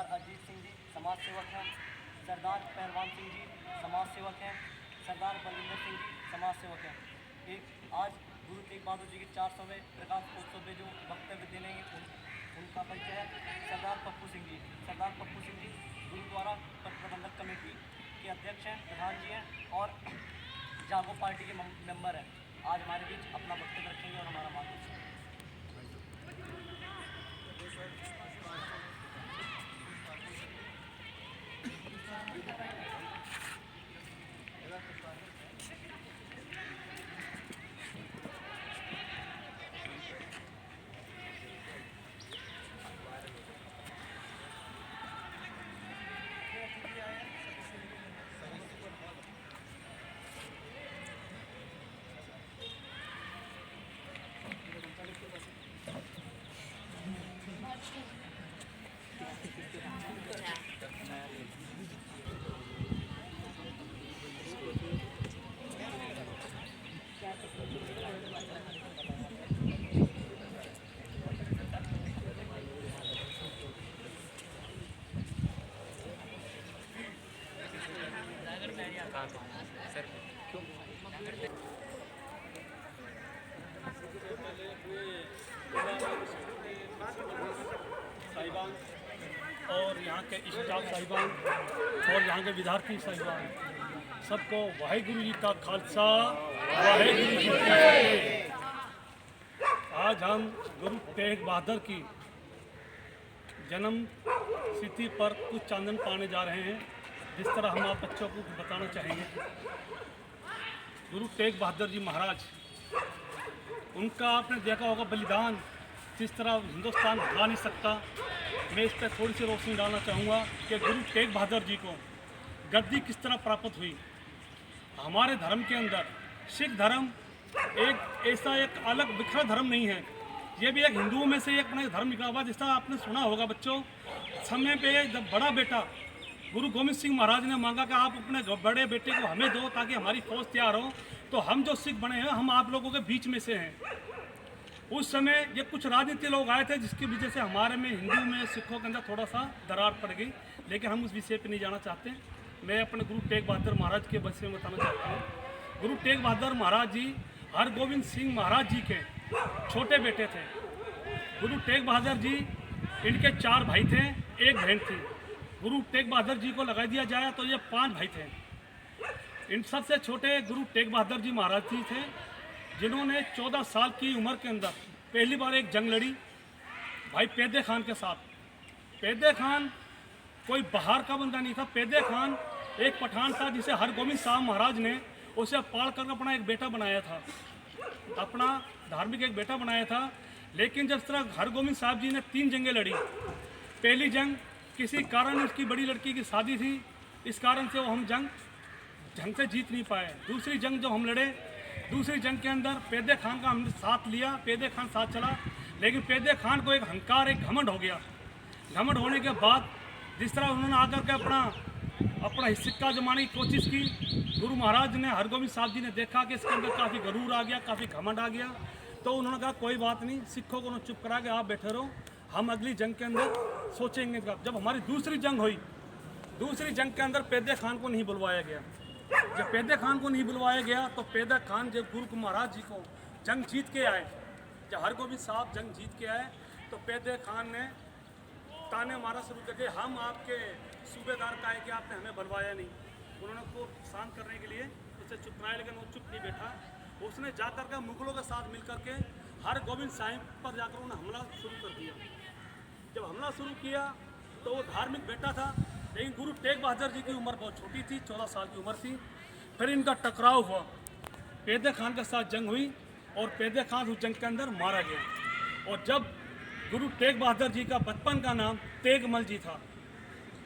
सरदार अजीत सिंह जी समाज सेवक हैं, सरदार पहलवान सिंह जी समाज सेवक हैं, सरदार बलविंदर सिंह जी समाज सेवक हैं। एक आज गुरु तेग बहादुर जी के 400वें प्रकाश उत्सव में जो वक्तव्य देने उनका परिचय है सरदार पप्पू सिंह जी। सरदार पप्पू सिंह जी गुरुद्वारा प्रबंधक कमेटी के अध्यक्ष हैं, प्रधान जी हैं और जागो पार्टी के मेंबर हैं। आज हमारे बीच अपना वक्तव्य रखेंगे और हमारा मार्गदर्शन। साहिबान और यहाँ के स्टाफ साहिबान और यहाँ के विद्यार्थी साहिबान सबको वाहेगुरु जी का खालसा वाहेगुरु जी की फतेह। आज हम गुरु तेग बहादुर की जन्म तिथि पर कुछ चांदन पाने जा रहे हैं। जिस तरह हम आप बच्चों को बताना चाहेंगे, गुरु तेग बहादुर जी महाराज, उनका आपने देखा होगा बलिदान जिस तरह हिंदुस्तान भुला नहीं सकता। मैं इस पर थोड़ी सी रोशनी डालना चाहूँगा कि गुरु तेग बहादुर जी को गद्दी किस तरह प्राप्त हुई। हमारे धर्म के अंदर सिख धर्म एक ऐसा एक अलग बिखरा धर्म नहीं है, ये भी एक हिंदुओं में से एक अपना धर्म निकला हुआ। जिस तरह आपने सुना होगा बच्चों, समय पे जब बड़ा बेटा गुरु गोविंद सिंह महाराज ने मांगा कि आप अपने बड़े बेटे को हमें दो ताकि हमारी फौज तैयार हो, तो हम जो सिख बने हैं हम आप लोगों के बीच में से हैं। उस समय ये कुछ राजनीतिक लोग आए थे जिसकी वजह से हमारे में हिंदू में सिखों के अंदर थोड़ा सा दरार पड़ गई, लेकिन हम उस विषय पे नहीं जाना चाहते। मैं अपने गुरु तेग बहादुर महाराज के विषय में बताना चाहता हूँ। गुरु तेग बहादुर महाराज जी हरगोविंद सिंह महाराज जी के छोटे बेटे थे। गुरु तेग बहादुर जी, इनके 4 भाई थे, 1 बहन थी। गुरु तेग बहादुर जी को लगा दिया जाए तो ये 5 भाई थे। इन सबसे छोटे गुरु तेग बहादुर जी महाराज जी थे, जिन्होंने 14 साल की उम्र के अंदर पहली बार एक जंग लड़ी भाई पैदे खान के साथ। पैदे खान कोई बाहर का बंदा नहीं था। पैदे खान एक पठान था जिसे हरगोविंद साहब महाराज ने उसे पाल कर अपना एक बेटा बनाया था, अपना धार्मिक एक बेटा बनाया था। लेकिन जिस तरह हरगोविंद साहब जी ने 3 जंगें लड़ी, पहली जंग किसी कारण उसकी बड़ी लड़की की शादी थी, इस कारण से वो हम जंग ढंग से जीत नहीं पाए। दूसरी जंग जो हम लड़े, दूसरी जंग के अंदर पैदे खान का हमने साथ लिया, पैदे खान साथ चला, लेकिन पैदे खान को एक अहंकार, एक घमंड हो गया। घमंड होने के बाद जिस तरह उन्होंने आकर के अपना सिक्का जमाने की कोशिश की, गुरु महाराज ने, हरगोविंद साहब जी ने देखा कि इसके अंदर काफ़ी गरूर आ गया, काफ़ी घमंड आ गया, तो उन्होंने कहा कोई बात नहीं, सिखों को उन्होंने चुप करा के आप बैठे रहो, हम अगली जंग के अंदर सोचेंगे। जब हमारी दूसरी जंग हुई, दूसरी जंग के अंदर पैदे खान को नहीं बुलवाया गया। जब पैदे खान को नहीं बुलवाया गया तो पैदे खान जब गुरु महाराज जी को जंग जीत के आए, जब हरगोविंद साहब जंग जीत के आए तो पैदे खान ने ताने मारा शुरू करके, हम आपके सूबेदार का है कि आपने हमें बुलवाया नहीं। उन्होंने उसको शांत करने के लिए उसे चुप कराया, लेकिन वो चुप नहीं बैठा। उसने जाकर के मुगलों के साथ मिलकर के हरगोविंद साहिब पर जाकर उन्होंने हमला शुरू कर दिया। जब हमला शुरू किया तो वो धार्मिक बेटा था, लेकिन गुरु तेग बहादुर जी की उम्र बहुत छोटी थी, 14 साल की उम्र थी। फिर इनका टकराव हुआ, पैदे खान के साथ जंग हुई और पैदे खान उस जंग के अंदर मारा गया। और जब गुरु तेग बहादुर जी का बचपन का नाम तेगमल जी था,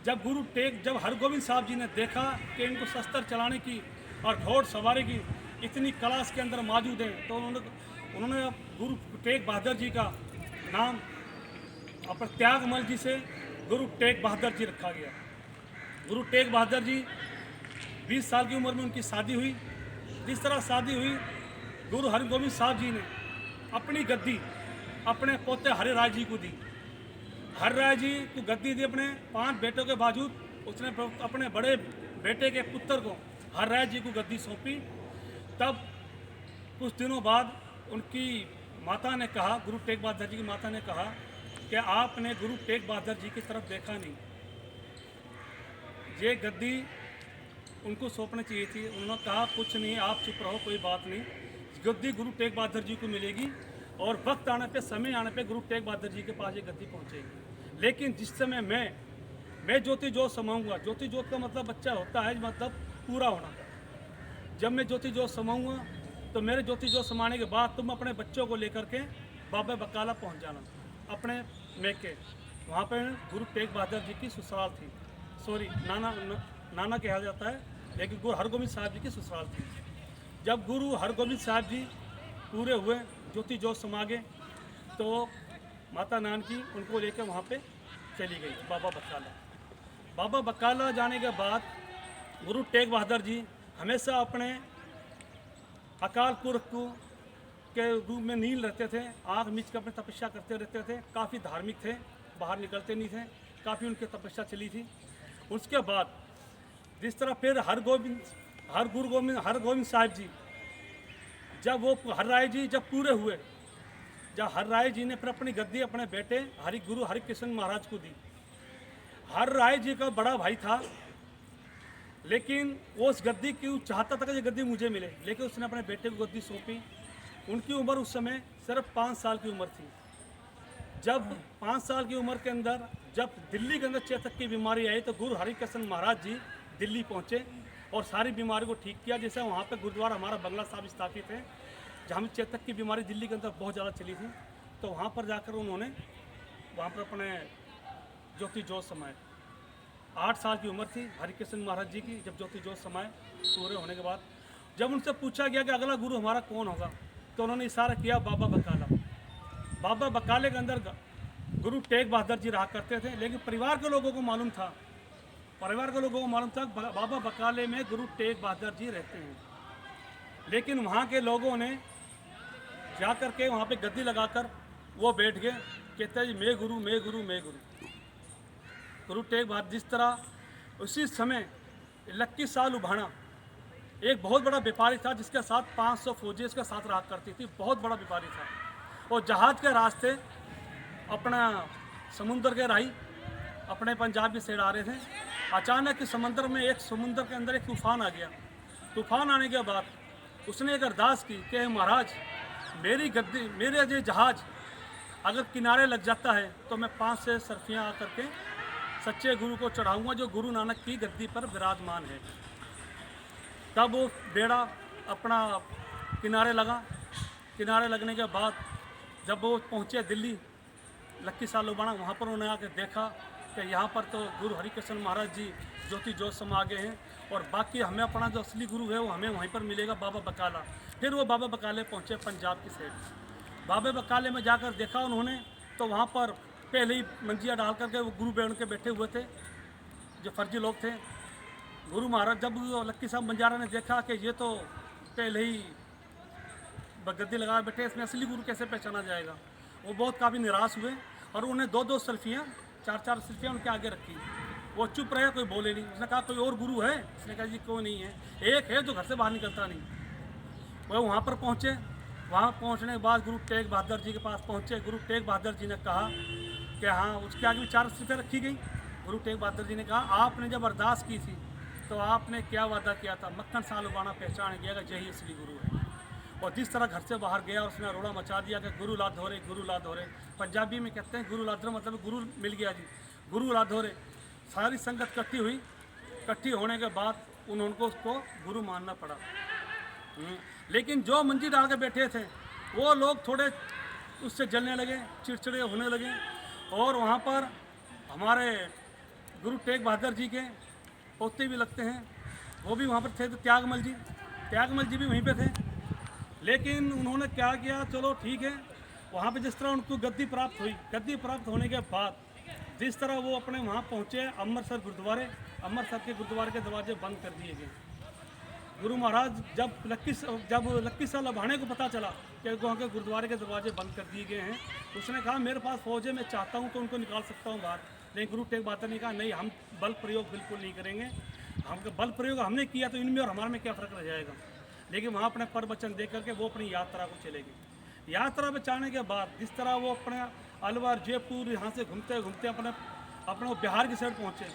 जब हरगोविंद साहब जी ने देखा कि इनको शस्त्र चलाने की और घोड़ सवारी की इतनी कला के अंदर मौजूद है, तो उन्होंने गुरु तेग बहादुर जी का नाम अपने त्यागमल जी से गुरु तेग बहादुर जी रखा गया। गुरु तेग बहादुर जी 20 साल की उम्र में उनकी शादी हुई। जिस तरह शादी हुई, गुरु हरगोविंद साहब जी ने अपनी गद्दी अपने पोते हरिराज जी को दी। हर राय जी को गद्दी दी अपने 5 बेटों के बावजूद, उसने अपने बड़े बेटे के पुत्र को हर राय जी को गद्दी सौंपी। तब कुछ दिनों बाद उनकी माता ने कहा, गुरु तेग बहादुर जी की माता ने कहा कि आपने गुरु तेग बहादुर जी की तरफ देखा नहीं, ये गद्दी उनको सौंपनी चाहिए थी। उन्होंने कहा कुछ नहीं, आप चुप रहो, कोई बात नहीं, गद्दी गुरु तेग बहादुर जी को मिलेगी और वक्त आने पे, समय आने पे गुरु तेग बहादुर जी के पास ये गद्दी पहुंचेगी। लेकिन जिस समय मैं ज्योति जोत समाऊंगा, ज्योति जोत का मतलब बच्चा होता है, मतलब पूरा होना। जब मैं ज्योति जोत समाऊंगा तो मेरे ज्योति जोत समाने के बाद तुम अपने बच्चों को लेकर के बाबा बकाला पहुंच जाना, अपने मेके। वहाँ पे गुरु तेग बहादुर जी की ससुराल थी, सॉरी नाना कहा जाता है, लेकिन गुरु हरगोबिंद साहब जी की ससुराल थी। जब गुरु हरगोबिंद साहब जी पूरे हुए, ज्योति जोत समा गए, तो माता नानकी उनको लेकर वहाँ पे चली गई बाबा बकाला। बाबा बकाला जाने के बाद गुरु तेग बहादुर जी हमेशा अपने अकाल पुरख को के रूप में नील रहते थे, आँख मीच कर अपनी तपस्या करते रहते थे। काफ़ी धार्मिक थे, बाहर निकलते नहीं थे, काफ़ी उनकी तपस्या चली थी। उसके बाद जिस तरह फिर गुरु गोविंद साहब जी, जब वो हर राय जी जब पूरे हुए, जब हर राय जी ने फिर अपनी गद्दी अपने बेटे गुरु हरिकृष्ण महाराज को दी। हर राय जी का बड़ा भाई था, लेकिन वो उस गद्दी की चाहता था कि ये गद्दी मुझे मिले, लेकिन उसने अपने बेटे को गद्दी सौंपी। उनकी उम्र उस समय सिर्फ 5 साल की उम्र थी। जब 5 साल की उम्र के अंदर जब दिल्ली के अंदर चेतक की बीमारी आई, तो गुरु हरिकृष्ण महाराज जी दिल्ली पहुँचे और सारी बीमारी को ठीक किया। जैसे वहाँ पे गुरुद्वारा हमारा बंगला साहब स्थापित है, जहाँ में चेतक की बीमारी दिल्ली के अंदर बहुत ज़्यादा चली थी, तो वहाँ पर जाकर उन्होंने वहाँ पर अपने ज्योति जोत समाए। 8 साल की उम्र थी हरिकृष्ण महाराज जी की जब ज्योति जोत समाए पूरे होने के बाद। जब उनसे पूछा गया कि अगला गुरु हमारा कौन होगा, तो उन्होंने इशारा किया बाबा बकाला। बाबा बकाले के अंदर गुरु तेग बहादुर जी रहा करते थे, लेकिन परिवार के लोगों को मालूम था, बाबा बकाले में गुरु तेग बहादुर जी रहते हैं। लेकिन वहाँ के लोगों ने जा कर के वहाँ पे गद्दी लगाकर वो बैठ गए, कहते हैं मैं गुरु मैं गुरु मैं गुरु। गुरु तेग बहादुर जिस तरह उसी समय लक्की साल उभाना एक बहुत बड़ा व्यापारी था, जिसके साथ 500 फौजी उसके साथ रहा करती थी, बहुत बड़ा व्यापारी था। और जहाज़ के रास्ते अपना समुद्र के राही अपने पंजाब की साइड आ रहे थे। अचानक इस समुद्र के अंदर एक तूफ़ान आ गया। तूफ़ान आने के बाद उसने एक अरदास की कि महाराज मेरी गद्दी, मेरे ये जहाज़ अगर किनारे लग जाता है तो मैं 5 से सरफियाँ आकर के सच्चे गुरु को चढ़ाऊँगा, जो गुरु नानक की गद्दी पर विराजमान है। तब वो बेड़ा अपना किनारे लगा। किनारे लगने के बाद जब वो पहुँचे दिल्ली लक्की सालोबाना, वहाँ पर उन्होंने आके देखा कि यहाँ पर तो गुरु हरिकृष्ण महाराज जी ज्योति जोत समा गए हैं, और बाकी हमें अपना जो असली गुरु है वो हमें वहीं पर मिलेगा, बाबा बकाला। फिर वो बाबा बकाले पहुँचे पंजाब की साइड। बाबा बकाले में जाकर देखा उन्होंने, तो वहाँ पर पहले ही मंजिया डाल करके वो गुरु बैठ के बैठे हुए थे, जो फर्जी लोग थे। गुरु महाराज जब लक्की साहब बंजारा ने देखा कि ये तो पहले ही गद्दी लगा बैठे, इसमें असली गुरु कैसे पहचाना जाएगा, वो बहुत काफ़ी निराश हुए और उन्हें 2-2 सेल्फियाँ 4-4 सेल्फियाँ उनके आगे रखी। वो चुप रहे, कोई बोले नहीं। उसने कहा कोई और गुरु है? उसने कहा जी कोई नहीं है, एक है जो घर से बाहर निकलता नहीं। वो वहाँ पर पहुँचे। वहाँ पहुँचने के बाद गुरु तेग बहादुर जी के पास पहुँचे। गुरु तेग बहादुर जी ने कहा कि हाँ, उसके आगे भी 4 सेल्फियाँ रखी गई। गुरु तेग बहादुर जी ने कहा आपने जब अरदास की थी तो आपने क्या वादा किया था? मक्खन सालोबाना पहचान गया कि यही असली गुरु है। और जिस तरह घर से बाहर गया उसने रोड़ा मचा दिया कि गुरु ला धोरे, गुरु ला धोरे। पंजाबी में कहते हैं गुरु ला धोरे, मतलब गुरु मिल गया जी, गुरु ला धोरे। सारी संगत इकट्ठी हुई। इकट्ठी होने के बाद उनको उसको गुरु मानना पड़ा। लेकिन जो मंजी डाल के बैठे थे वो लोग थोड़े उससे जलने लगे, चिड़चिड़े होने लगे। और वहाँ पर हमारे गुरु तेग बहादुर जी के पोते भी लगते हैं, वो भी वहाँ पर थे। तो त्यागमल जी भी वहीं पे थे। लेकिन उन्होंने क्या किया, चलो ठीक है, वहाँ पे जिस तरह उनको गद्दी प्राप्त हुई, गद्दी प्राप्त होने के बाद जिस तरह वो अपने वहाँ पहुँचे अमृतसर के गुरुद्वारे के दरवाजे बंद कर दिए गए। गुरु महाराज जब लक्की सा लभाने को पता चला कि वहाँ के गुरुद्वारे के दरवाजे बंद कर दिए गए हैं, तो उसने कहा मेरे पास फौज है, मैं चाहता हूँ तो उनको निकाल सकता हूँ बाहर। लेकिन गुरु तेग बहादुर ने कहा नहीं, हम बल प्रयोग बिल्कुल नहीं करेंगे। हम बल प्रयोग हमने किया तो इनमें और हमारे में क्या फ़र्क रह जाएगा। लेकिन वहाँ अपने पर वचन दे करके वो अपनी यात्रा को चले गए। यात्रा पे जाने के बाद जिस तरह वो अपने अलवर जयपुर यहाँ से घूमते घूमते अपने बिहार की साइड पहुँचे।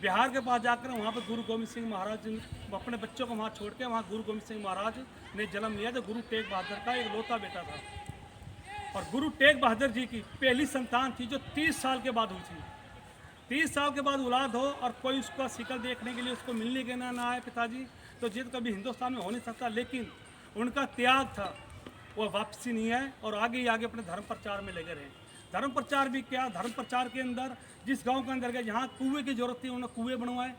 बिहार के पास जाकर वहाँ पर गुरु गोविंद सिंह महाराज अपने बच्चों को वहाँ छोड़ के वहाँ गुरु गोविंद सिंह महाराज ने जन्म लिया, जो गुरु तेग बहादुर का एक लौता बेटा था। और गुरु तेग बहादुर जी की पहली संतान थी जो 30 साल के बाद हुई थी। 30 साल के बाद औलाद हो और कोई उसका शिकल देखने के लिए उसको मिलने के ना आए पिताजी, तो ये तो कभी हिंदुस्तान में हो नहीं सकता। लेकिन उनका त्याग था, वो वापसी नहीं है और आगे ही आगे अपने धर्म प्रचार में लगे रहे। धर्म प्रचार भी क्या, धर्म प्रचार के अंदर जिस गांव के अंदर गए, जहाँ कुएं की जरूरत थी उन्होंने कुएं बनवाए,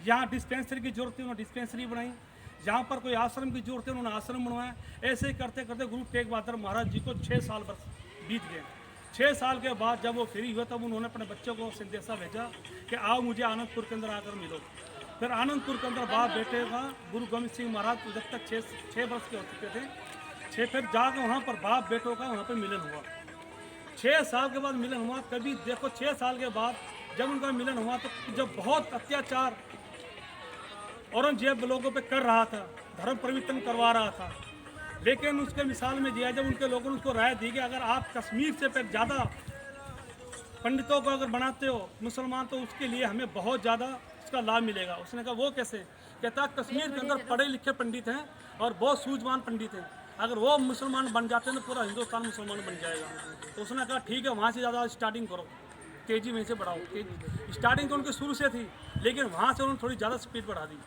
जहाँ डिस्पेंसरी की जरूरत थी उन्होंने डिस्पेंसरी बनाई, जहाँ पर कोई आश्रम की जरूरत है उन्होंने आश्रम बनवाया। ऐसे ही करते करते गुरु तेग बहादुर महाराज जी को 6 साल बीत गए। 6 साल के बाद जब वो फ्री हुए तब उन्होंने अपने बच्चों को संदेशा भेजा कि आओ मुझे आनंदपुर के अंदर आकर मिलो। फिर आनंदपुर के अंदर बाप बेटे का गुरु गोविंद सिंह महाराज जब तक 6 वर्ष के हो चुके थे, फिर जाकर वहाँ पर बाप बेटों का वहाँ पर मिलन हुआ। 6 साल के बाद मिलन हुआ। कभी देखो 6 साल के बाद जब उनका मिलन हुआ तो जब बहुत अत्याचार औरंगजेब लोगों पे कर रहा था, धर्म परिवर्तन करवा रहा था, लेकिन उसके मिसाल में दिया जब उनके लोगों ने उसको राय दी कि अगर आप कश्मीर से फिर ज़्यादा पंडितों को अगर बनाते हो मुसलमान तो उसके लिए हमें बहुत ज़्यादा उसका लाभ मिलेगा। उसने कहा वो कैसे? कहता कश्मीर के अंदर पढ़े लिखे पंडित हैं और बहुत सूझवान पंडित हैं, अगर वो मुसलमान बन जाते हैं तो पूरा हिंदुस्तान मुसलमान बन जाएगा। तो उसने कहा ठीक है, वहाँ से ज़्यादा स्टार्टिंग करो, तेज़ी में से बढ़ाओ। स्टार्टिंग तो उनकी शुरू से थी, लेकिन वहाँ से उन्होंने थोड़ी ज़्यादा स्पीड बढ़ा दी।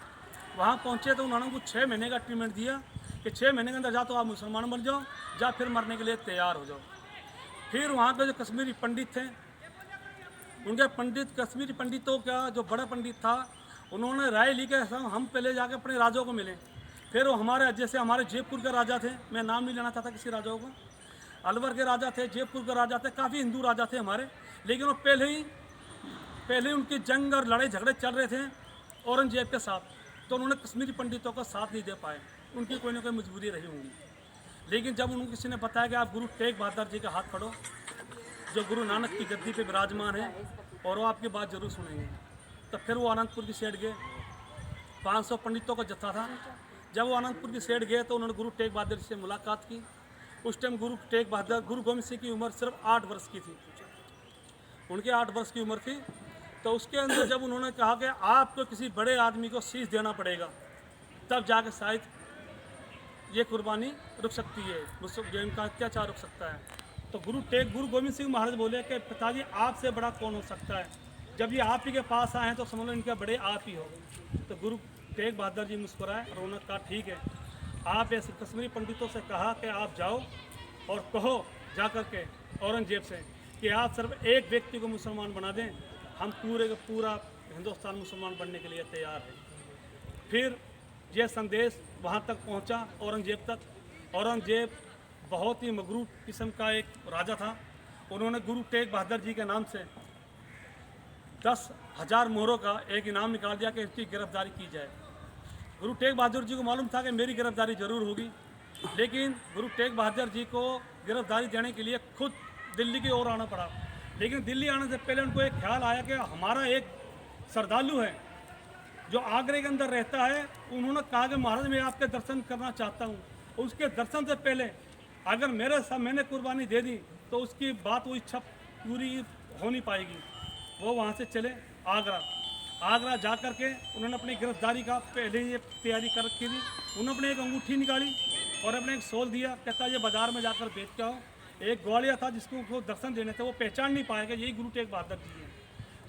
वहाँ पहुँचे तो उन्होंने उनको 6 महीने का ट्रीटमेंट दिया कि 6 महीने के अंदर जा तो आप मुसलमान बन जाओ, जा फिर मरने के लिए तैयार हो जाओ। फिर वहाँ के जो कश्मीरी पंडित थे, उनके कश्मीरी पंडितों का जो बड़ा पंडित था, उन्होंने राय ली कि हम पहले जाके अपने राजाओं को मिलें। फिर वो जैसे हमारे जयपुर के राजा थे, मैं नाम नहीं लेना चाहता किसी राजाओं को, अलवर के राजा थे, जयपुर के राजा थे, काफ़ी हिंदू राजा थे हमारे, लेकिन वो पहले ही उनकी जंग और लड़ाई झगड़े चल रहे थे औरंगजेब के साथ, तो उन्होंने कश्मीरी पंडितों का साथ नहीं दे पाए। उनकी कोई ना कोई मजबूरी रही होंगी। लेकिन जब उनको किसी ने बताया कि आप गुरु तेग बहादुर जी का हाथ पढ़ो, जो गुरु नानक की गद्दी पे विराजमान है और वो आपकी बात जरूर सुनेंगे, तो फिर वो आनंदपुर की साइड गए। 500 पंडितों का जत्था था। जब वो आनंदपुर की साइड गए तो उन्होंने गुरु तेग बहादुर से मुलाकात की। उस टाइम गुरु तेग बहादुर गुरु गोविंद सिंह की उम्र सिर्फ 8 वर्ष की थी, उनके 8 वर्ष की उम्र थी। तो उसके अंदर जब उन्होंने कहा कि आपको किसी बड़े आदमी को शीश देना पड़ेगा, तब जाके शायद ये कुर्बानी रुक सकती है, इनका अत्याचार रुक सकता है। तो गुरु गोविंद सिंह महाराज बोले कि पिताजी आपसे बड़ा कौन हो सकता है, जब ये आप ही के पास आए हैं तो समझ लो इनके बड़े आप ही हो। तो गुरु तेग बहादुर जी मुस्कुराए और उन्होंने कहा ठीक है, आप ऐसे कश्मीरी पंडितों से कहा कि आप जाओ और कहो जा कर के औरंगजेब से कि आप सिर्फ एक व्यक्ति को मुसलमान बना दें, हम पूरे का पूरा हिंदुस्तान मुसलमान बनने के लिए तैयार है। फिर यह संदेश वहाँ तक पहुँचा औरंगजेब तक। औरंगजेब बहुत ही मगरूर किस्म का एक राजा था। उन्होंने गुरु तेग बहादुर जी के नाम से 10,000 मोहरों का एक इनाम निकाल दिया कि इसकी गिरफ्तारी की जाए। गुरु तेग बहादुर जी को मालूम था कि मेरी गिरफ्तारी जरूर होगी, लेकिन गुरु तेग बहादुर जी को गिरफ्तारी देने के लिए खुद दिल्ली की ओर आना पड़ा। लेकिन दिल्ली आने से पहले उनको एक ख्याल आया कि हमारा एक श्रद्धालु है जो आगरे के अंदर रहता है, उन्होंने कहा कि महाराज मैं आपके दर्शन करना चाहता हूँ। उसके दर्शन से पहले अगर मैंने कुर्बानी दे दी तो उसकी बात वो इच्छा पूरी हो नहीं पाएगी। वो वहाँ से चले आगरा जा कर के उन्होंने अपनी गिरफ्तारी का पहले ही तैयारी कर रखी थी। उन्होंने अपनी एक अंगूठी निकाली और अपने एक सोल दिया, कहता ये बाज़ार में जाकर बेच के आओ। एक ग्वालिया था जिसको वो दर्शन देने थे, वो पहचान नहीं पाएगा यही गुरु तेग बहादुर जी हैं।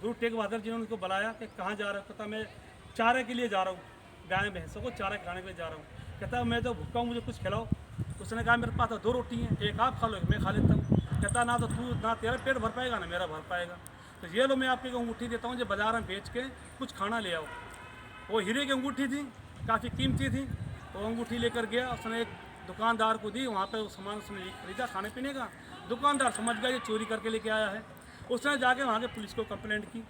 गुरु तेग बहादुर जी ने उनको बुलाया कि कहाँ जा रहे हो? कहता मैं चारे के लिए जा रहा हूँ, गाय भैंसों को चारा खाने के लिए जा रहा हूँ। कहता मैं तो भूखा हूँ, मुझे कुछ खिलाओ। उसने कहा मेरे पास तो 2 रोटी हैं, एक आप खा लो, एक मैं खा लेता हूँ। कहता ना तो तू ना तेरा पेट भर पाएगा ना मेरा भर पाएगा, तो ये लो मैं आपकी अंगूठी देता हूँ, जो बाज़ार में बेच के कुछ खाना ले आओ। वो हीरे की अंगूठी थी, काफ़ी कीमती थी। वो अंगूठी लेकर गया, उसने एक दुकानदार को दी। वहाँ पे सामान उसने खरीदा खाने पीने का। दुकानदार समझ गया ये चोरी करके लेके आया है। उसने जाके वहाँ के पुलिस को कंप्लेंट की।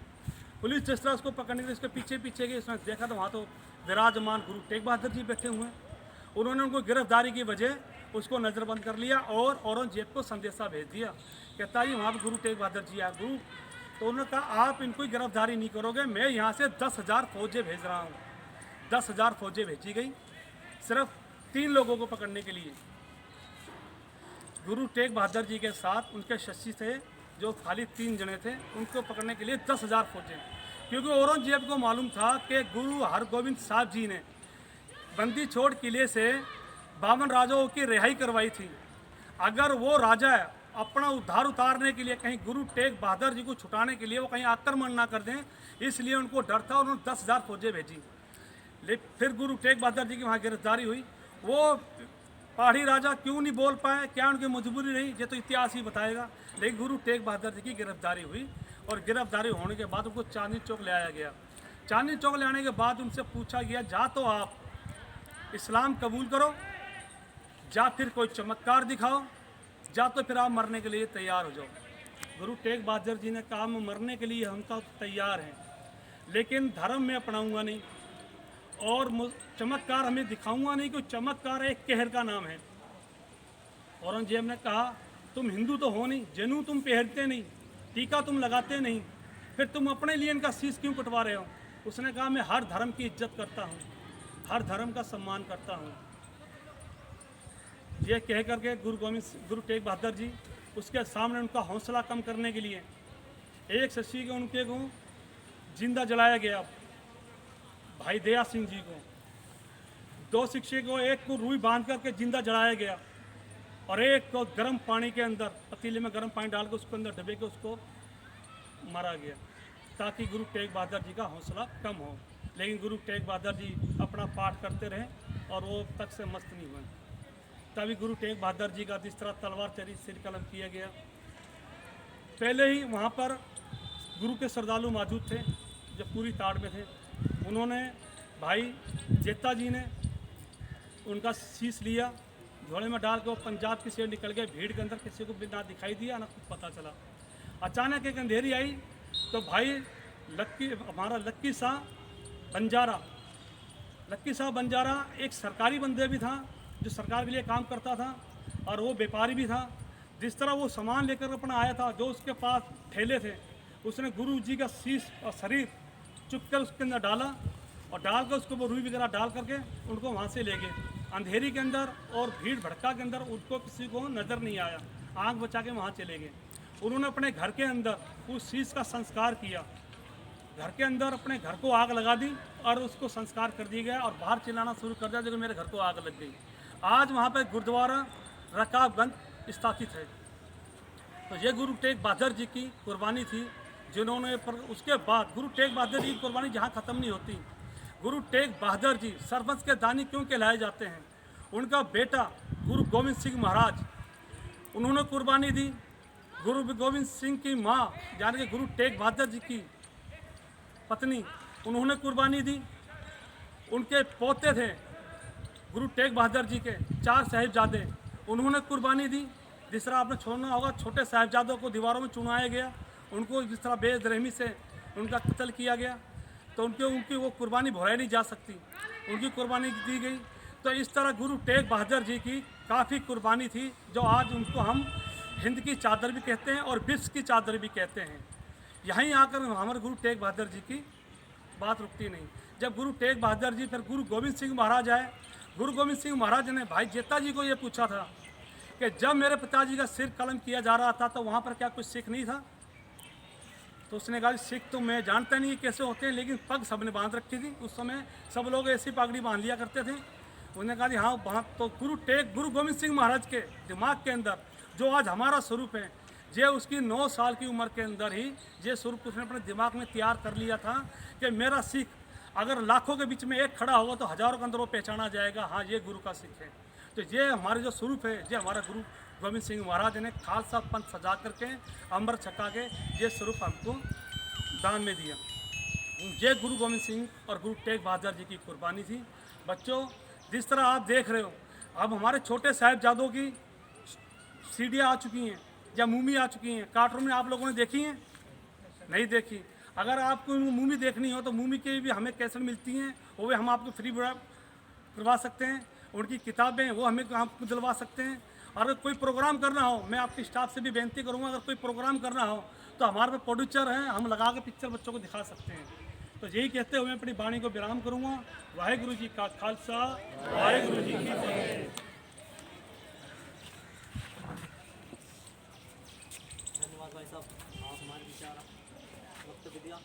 पुलिस जिस तरह उसको पकड़ने के लिए उसके पीछे गई, उसने देखा तो वहाँ तो विराजमान गुरु तेग बहादुर जी बैठे हुए हैं। उन्होंने उनको गिरफ्तारी की वजह उसको नज़रबंद कर लिया और औरंगजेब को संदेशा भेज दिया, कहता जी वहाँ पर गुरु तेग बहादुर जी आए गुरु। तो उन्होंने कहा आप इनको गिरफ्तारी नहीं करोगे, मैं यहाँ से 10,000 फौजें भेज रहा हूँ। 10,000 फौजें भेजी गई सिर्फ 3 लोगों को पकड़ने के लिए। गुरु तेग बहादुर जी के साथ उनके शशि थे जो खाली 3 जने थे, उनको पकड़ने के लिए 10,000 फौजें, क्योंकि औरंगजेब को मालूम था कि गुरु हरगोविंद साहब जी ने बंदी छोड़ किले से 52 राजाओं की रिहाई करवाई थी। अगर वो राजा अपना उद्धार उतारने के लिए कहीं गुरु तेग बहादुर जी को छुटाने के लिए वो कहीं आक्रमण ना कर दें, इसलिए उनको डर था और उन्होंने 10,000 फौजें भेजी। लेकिन फिर गुरु तेग बहादुर जी की वहाँ गिरफ्तारी हुई। वो पहाड़ी राजा क्यों नहीं बोल पाए, क्या उनकी मजबूरी रही, ये तो इतिहास ही बताएगा। लेकिन गुरु तेग बहादुर जी की गिरफ्तारी हुई और गिरफ्तारी होने के बाद उनको चांदनी चौक ले आया गया। चांदनी चौक ले आने के बाद उनसे पूछा गया जा तो आप इस्लाम कबूल करो, जा फिर कोई चमत्कार दिखाओ, जा तो फिर आप मरने के लिए तैयार हो जाओ। गुरु तेग बहादुर जी ने कहा मरने के लिए हम तो तैयार हैं, लेकिन धर्म में अपनाऊंगा नहीं और चमत्कार हमें दिखाऊंगा नहीं, क्योंकि चमत्कार एक कहर का नाम है। औरंगजेब ने कहा तुम हिंदू तो हो नहीं, जनेऊ तुम पहनते नहीं, टीका तुम लगाते नहीं, फिर तुम अपने लिए इनका शीश क्यों कटवा रहे हो। उसने कहा मैं हर धर्म की इज्जत करता हूँ, हर धर्म का सम्मान करता हूँ। ये कह करके गुरु तेग बहादुर जी उसके सामने उनका हौसला कम करने के लिए एक शशि को उनके को जिंदा जलाया गया, भाई दया सिंह जी को। 2 शिक्षक को, एक को रुई बांध करके जिंदा जलाया गया और एक को गर्म पानी के अंदर पतीले में गर्म पानी डाल के उसके अंदर डबे के उसको मारा गया, ताकि गुरु तेग बहादुर जी का हौसला कम हो। लेकिन गुरु तेग बहादुर जी अपना पाठ करते रहे और वो तक से मस्त नहीं हुए। तभी गुरु तेग बहादुर जी का जिस तरह तलवार चली सिर कलम किया गया। पहले ही वहाँ पर गुरु के श्रद्धालु मौजूद थे जो पूरी ताड़ में थे। उन्होंने भाई जेता जी ने उनका शीश लिया, झोले में डाल के वो पंजाब की से निकल गए। भीड़ के अंदर किसी को भी ना दिखाई दिया ना कुछ पता चला। अचानक एक अंधेरी आई तो भाई हमारा लक्की शाह बंजारा एक सरकारी बंदे भी था जो सरकार के लिए काम करता था और वो व्यापारी भी था। जिस तरह वो सामान लेकर अपना आया था, जो उसके पास ठेले थे, उसने गुरु जी का शीश और शरीर चुप कर उसके अंदर डाला और डाल कर उसको वो रुई वगैरह डाल करके उनको वहाँ से ले गए। अंधेरी के अंदर और भीड़ भड़का के अंदर उनको किसी को नज़र नहीं आया, आँख बचा के वहाँ चले गए। उन्होंने अपने घर के अंदर उस शीश का संस्कार किया। घर के अंदर अपने घर को आग लगा दी और उसको संस्कार कर दिया गया और बाहर चिल्लाना शुरू कर दिया जो मेरे घर को आग लग गई। आज वहाँ पर गुरुद्वारा रकाबगंज स्थापित है। तो ये गुरु तेग बहादुर जी की कुर्बानी थी जिन्होंने उसके बाद गुरु तेग बहादुर जी की कुर्बानी जहाँ ख़त्म नहीं होती। गुरु तेग बहादुर जी सरबत के दानी क्यों कहलाए जाते हैं? उनका बेटा गुरु गोविंद सिंह महाराज, उन्होंने कुर्बानी दी। गुरु गोविंद सिंह की माँ यानी कि गुरु तेग बहादुर जी की पत्नी, उन्होंने कुर्बानी दी। उनके पोते थे गुरु तेग बहादुर जी के 4 साहिबजादे, उन्होंने कुर्बानी दी। जिस तरह आपने छोड़ना होगा, छोटे साहिबजादों को दीवारों में चुनाया गया, उनको जिस तरह बेरहमी से उनका कत्ल किया गया, तो उनकी वो कुर्बानी भुलाई नहीं जा सकती, उनकी कुर्बानी दी गई। तो इस तरह गुरु तेग बहादुर जी की काफ़ी कुर्बानी थी, जो आज उनको हम हिंद की चादर भी कहते हैं और विश्व की चादर भी कहते हैं। यहीं आकर हमारे गुरु तेग बहादुर जी की बात रुकती नहीं। जब गुरु तेग बहादुर जी फिर गुरु गोविंद सिंह महाराज आए, गुरु गोविंद सिंह महाराज ने भाई जेता जी को ये पूछा था कि जब मेरे पिताजी का सिर कलम किया जा रहा था तो वहाँ पर क्या कुछ सिख नहीं था? तो उसने कहा सिख तो मैं जानता नहीं कैसे होते हैं, लेकिन पग सबने बांध रखी थी। उस समय सब लोग ऐसी पगड़ी बांध लिया करते थे। उन्होंने कहा हाँ वहाँ तो गुरु गोविंद सिंह महाराज के दिमाग के अंदर जो आज हमारा स्वरूप है, ये उसकी 9 साल की उम्र के अंदर ही ये स्वरूप उसने अपने दिमाग में तैयार कर लिया था कि मेरा सिख अगर लाखों के बीच में एक खड़ा होगा तो हज़ारों के अंदर वो पहचाना जाएगा, हाँ ये गुरु का सिख है। तो ये हमारे जो स्वरूप है, ये हमारा गुरु गोविंद सिंह महाराज ने खालसा पंथ सजा करके अमृत छका के ये स्वरूप हमको दान में दिया। ये गुरु गोविंद सिंह और गुरु तेग बहादुर जी की कुर्बानी थी। बच्चों, जिस तरह आप देख रहे हो, अब हमारे छोटे साहिबजादों की सीढ़ियाँ आ चुकी हैं या मूवी आ चुकी हैं। कार्टून में आप लोगों ने देखी हैं? नहीं देखी। अगर आपको मूवी देखनी हो तो मूवी की भी हमें कैसेट मिलती हैं वो भी हम आपको फ्री करवा सकते हैं। उनकी किताबें वो हमें आपको दिलवा सकते हैं। और अगर कोई प्रोग्राम करना हो, मैं आपके स्टाफ से भी बेनती करूँगा, अगर कोई प्रोग्राम करना हो तो हमारे पास प्रोड्यूसर हैं, हम लगा के पिक्चर बच्चों को दिखा सकते हैं। तो यही कहते हुए मैं अपनी वाणी को विराम करूँगा। वाहेगुरु जी का खालसा, वाहेगुरु जी की फतेह। धन्यवाद भाई साहब, आप हमारे विचार वक्तव्य दिया।